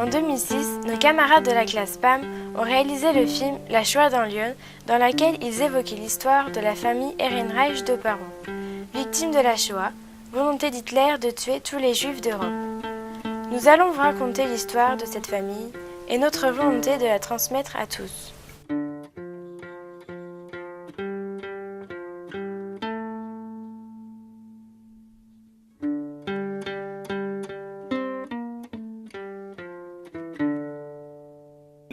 En 2006, nos camarades de la classe PAM ont réalisé le film La Shoah dans Lyon, dans lequel ils évoquaient l'histoire de la famille Ehrenreich de Paron. Victime de la Shoah, volonté d'Hitler de tuer tous les juifs d'Europe. Nous allons vous raconter l'histoire de cette famille et notre volonté de la transmettre à tous.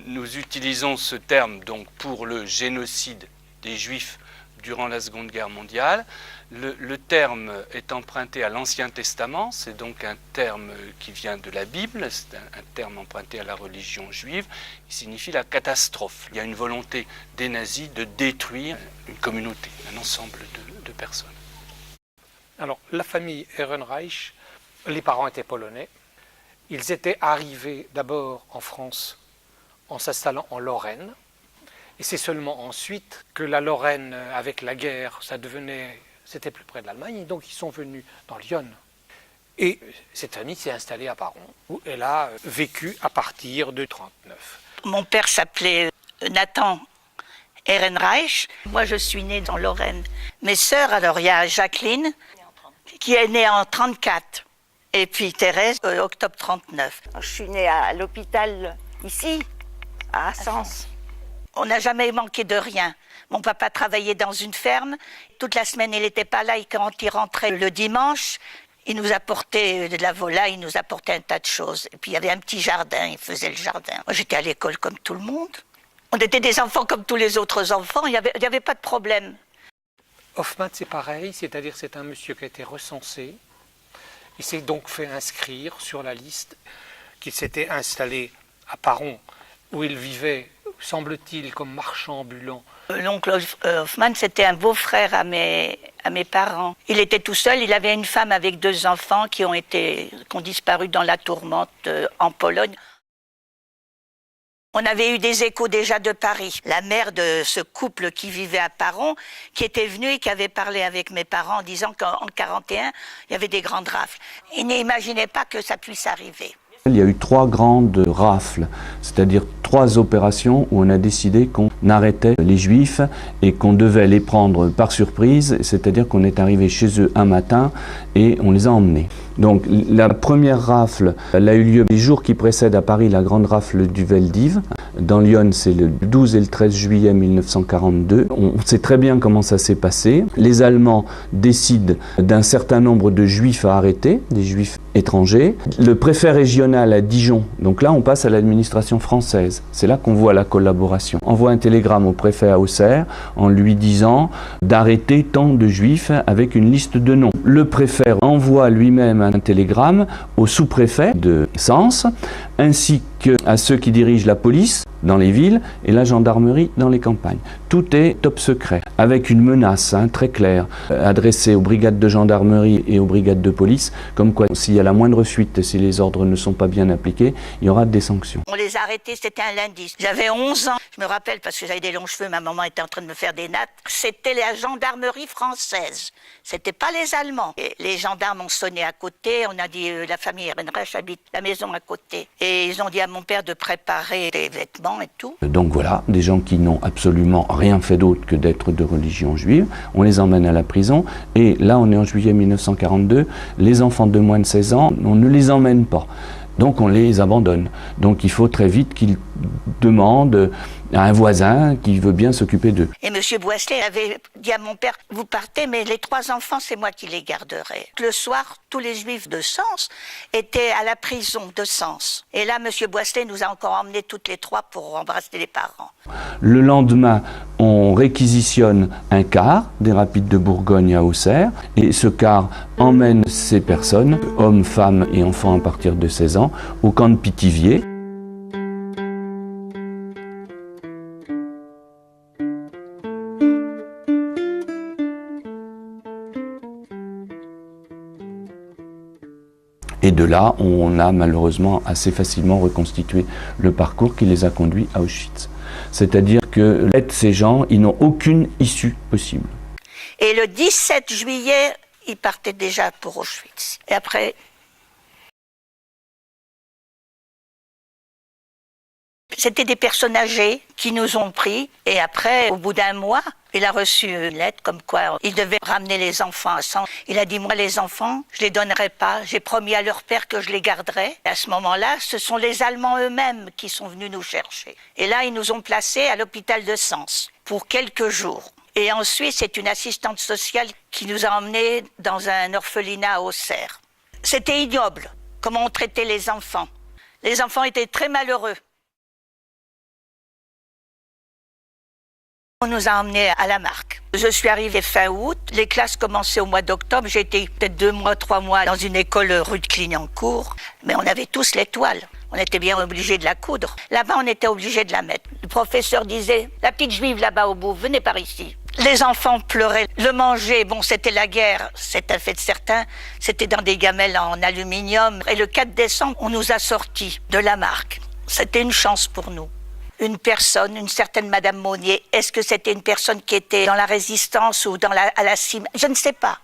Nous utilisons ce terme donc pour le génocide des Juifs durant la Seconde Guerre mondiale. Le terme est emprunté à l'Ancien Testament, c'est donc un terme qui vient de la Bible, c'est un terme emprunté à la religion juive, il signifie la catastrophe. Il y a une volonté des nazis de détruire une communauté, un ensemble de personnes. Alors, la famille Ehrenreich, les parents étaient polonais. Ils étaient arrivés d'abord en France en s'installant en Lorraine. Et c'est seulement ensuite que la Lorraine, avec la guerre, c'était plus près de l'Allemagne, et donc ils sont venus dans Lyon. Et cette famille s'est installée à Paron, où elle a vécu à partir de 1939. Mon père s'appelait Nathan Ehrenreich. Moi, je suis née dans Lorraine. Mes sœurs, alors il y a Jacqueline, qui est née en 1934, et puis Thérèse, octobre 1939. Je suis née à l'hôpital ici, à Sens. On n'a jamais manqué de rien. Mon papa travaillait dans une ferme. Toute la semaine, il n'était pas là. Et quand il rentrait le dimanche, il nous apportait de la volaille, il nous apportait un tas de choses. Et puis, il y avait un petit jardin, il faisait le jardin. Moi, j'étais à l'école comme tout le monde. On était des enfants comme tous les autres enfants. Il n'y avait pas de problème. Hoffmann, c'est pareil. C'est-à-dire, c'est un monsieur qui a été recensé. Il s'est donc fait inscrire sur la liste, qu'il s'était installé à Paron, où il vivait, semble-t-il, comme marchand ambulant. L'oncle Hoffmann, c'était un beau-frère à mes parents. Il était tout seul, il avait une femme avec 2 enfants qui ont disparu dans la tourmente en Pologne. On avait eu des échos déjà de Paris. La mère de ce couple qui vivait à Paron, qui était venue et qui avait parlé avec mes parents en disant qu'en 1941, il y avait des grandes rafles. Ils n'imaginaient pas que ça puisse arriver. Il y a eu 3 grandes rafles, c'est-à-dire 3 opérations où on a décidé qu'on arrêtait les Juifs et qu'on devait les prendre par surprise, c'est-à-dire qu'on est arrivé chez eux un matin et on les a emmenés. Donc la première rafle, elle a eu lieu les jours qui précèdent à Paris la grande rafle du Veldiv. Dans Lyon, c'est le 12 et le 13 juillet 1942. On sait très bien comment ça s'est passé. Les Allemands décident d'un certain nombre de Juifs à arrêter, des Juifs étrangers. Le préfet régional à Dijon, donc là on passe à l'administration française. C'est là qu'on voit la collaboration. On envoie un télégramme au préfet à Auxerre en lui disant d'arrêter tant de Juifs avec une liste de noms. Le préfet envoie lui-même un télégramme au sous-préfet de Sens, ainsi qu'à ceux qui dirigent la police dans les villes et la gendarmerie dans les campagnes. Tout est top secret, avec une menace très claire, adressée aux brigades de gendarmerie et aux brigades de police, comme quoi s'il y a la moindre fuite et si les ordres ne sont pas bien appliqués, il y aura des sanctions. On les a arrêtés, c'était un lundi. J'avais 11 ans, je me rappelle parce que j'avais des longs cheveux, ma maman était en train de me faire des nattes. C'était la gendarmerie française, c'était pas les Allemands. Et les gendarmes ont sonné à côté, on a dit la famille Ehrenreich habite la maison à côté. Et ils ont dit à mon père de préparer des vêtements et tout. Donc voilà, des gens qui n'ont absolument rien fait d'autre que d'être de religion juive, on les emmène à la prison et là on est en juillet 1942, les enfants de moins de 16 ans, on ne les emmène pas. Donc on les abandonne. Donc il faut très vite qu'ils demandent à un voisin qui veut bien s'occuper d'eux. Et M. Boisselet avait dit à mon père, vous partez, mais les 3 enfants, c'est moi qui les garderai. Le soir, tous les Juifs de Sens étaient à la prison de Sens. Et là, M. Boisselet nous a encore emmenés toutes les 3 pour embrasser les parents. Le lendemain, on réquisitionne un car des Rapides de Bourgogne à Auxerre. Et ce car emmène ces personnes, hommes, femmes et enfants à partir de 16 ans, au camp de Pithiviers. Et de là, on a malheureusement assez facilement reconstitué le parcours qui les a conduits à Auschwitz. C'est-à-dire que ces gens, ils n'ont aucune issue possible. Et le 17 juillet, ils partaient déjà pour Auschwitz. Et après, C'était des personnes âgées qui nous ont pris. Et après, au bout d'un mois, il a reçu une lettre comme quoi il devait ramener les enfants à 100. Il a dit, moi, les enfants, je les donnerai pas. J'ai promis à leur père que je les garderais. Et à ce moment-là, ce sont les Allemands eux-mêmes qui sont venus nous chercher. Et là, ils nous ont placés à l'hôpital de Sens pour quelques jours. Et ensuite, c'est une assistante sociale qui nous a emmenés dans un orphelinat à Auxerre. C'était ignoble, comment on traitait les enfants. Les enfants étaient très malheureux. On nous a emmenés à la Marque. Je suis arrivée fin août, les classes commençaient au mois d'octobre. J'ai été peut-être 2 mois, 3 mois dans une école rue de Clignancourt. Mais on avait tous l'étoile. On était bien obligés de la coudre. Là-bas, on était obligés de la mettre. Le professeur disait, la petite juive là-bas au bout, venez par ici. Les enfants pleuraient. Le manger, bon, c'était la guerre, c'est un fait certain. C'était dans des gamelles en aluminium. Et le 4 décembre, on nous a sortis de la Marque. C'était une chance pour nous. Une personne, une certaine Madame Monnier, est-ce que c'était une personne qui était dans la résistance ou à la cime? Je ne sais pas.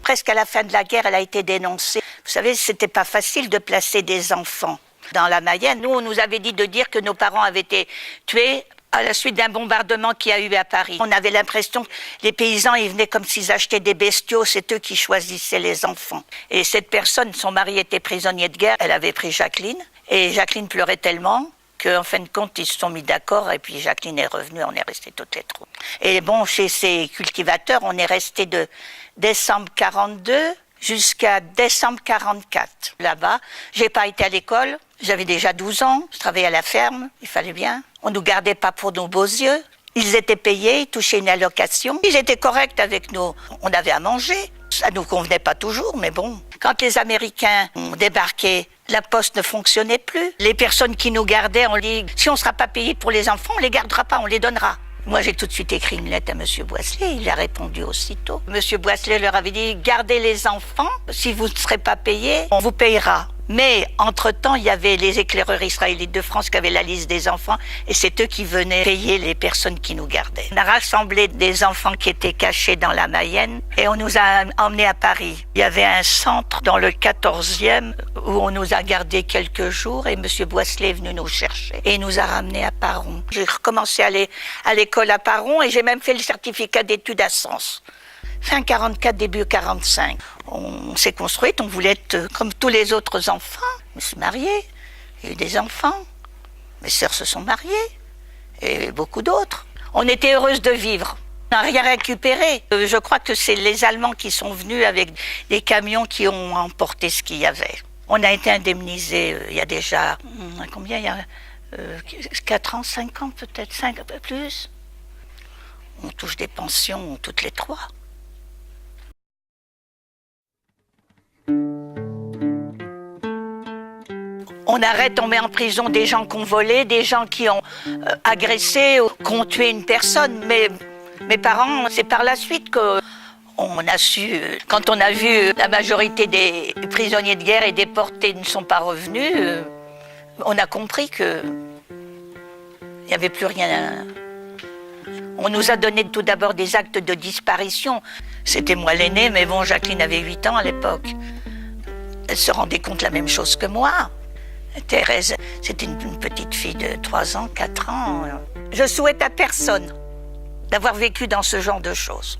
Presque à la fin de la guerre, elle a été dénoncée. Vous savez, c'était pas facile de placer des enfants dans la Mayenne. Nous, on nous avait dit de dire que nos parents avaient été tués à la suite d'un bombardement qu'il y a eu à Paris. On avait l'impression que les paysans, ils venaient comme s'ils achetaient des bestiaux, c'est eux qui choisissaient les enfants. Et cette personne, son mari était prisonnier de guerre, elle avait pris Jacqueline, et Jacqueline pleurait tellement qu'en fin de compte, ils se sont mis d'accord, et puis Jacqueline est revenue, on est restés toutes les trois. Et bon, chez ces cultivateurs, on est resté de décembre 42 jusqu'à décembre 44. Là-bas, j'ai pas été à l'école, j'avais déjà 12 ans, je travaillais à la ferme, il fallait bien. On nous gardait pas pour nos beaux yeux. Ils étaient payés, ils touchaient une allocation. Ils étaient corrects avec nous. On avait à manger. Ça nous convenait pas toujours, mais bon. Quand les Américains ont débarqué, la poste ne fonctionnait plus. Les personnes qui nous gardaient, on dit, si on sera pas payé pour les enfants, on les gardera pas, on les donnera. Moi, j'ai tout de suite écrit une lettre à Monsieur Boisselet. Il a répondu aussitôt. Monsieur Boisselet leur avait dit, gardez les enfants. Si vous ne serez pas payés, on vous payera. Mais, entre-temps, il y avait les éclaireurs israélites de France qui avaient la liste des enfants et c'est eux qui venaient payer les personnes qui nous gardaient. On a rassemblé des enfants qui étaient cachés dans la Mayenne et on nous a emmenés à Paris. Il y avait un centre dans le 14e où on nous a gardés quelques jours et M. Boisselet est venu nous chercher et il nous a ramenés à Paron. J'ai recommencé à aller à l'école à Paron et j'ai même fait le certificat d'études à Sens. Fin 44, début 45. On s'est construite, on voulait être comme tous les autres enfants. Je me suis mariée, il y a eu des enfants. Mes sœurs se sont mariées, et beaucoup d'autres. On était heureuses de vivre. On n'a rien récupéré. Je crois que c'est les Allemands qui sont venus avec des camions qui ont emporté ce qu'il y avait. On a été indemnisés il y a déjà, combien il y a 4 ans, 5 ans peut-être, 5 un peu plus. On touche des pensions toutes les 3. On arrête, on met en prison des gens qui ont volé, des gens qui ont agressé, qui ont tué une personne. Mais mes parents, c'est par la suite qu'on a su, quand on a vu la majorité des prisonniers de guerre et déportés ne sont pas revenus, on a compris qu'il n'y avait plus rien. On nous a donné tout d'abord des actes de disparition. C'était moi l'aînée, mais bon, Jacqueline avait 8 ans à l'époque. Elle se rendait compte la même chose que moi. Thérèse, c'était une petite fille de 3 ans, 4 ans. Je souhaite à personne d'avoir vécu dans ce genre de choses.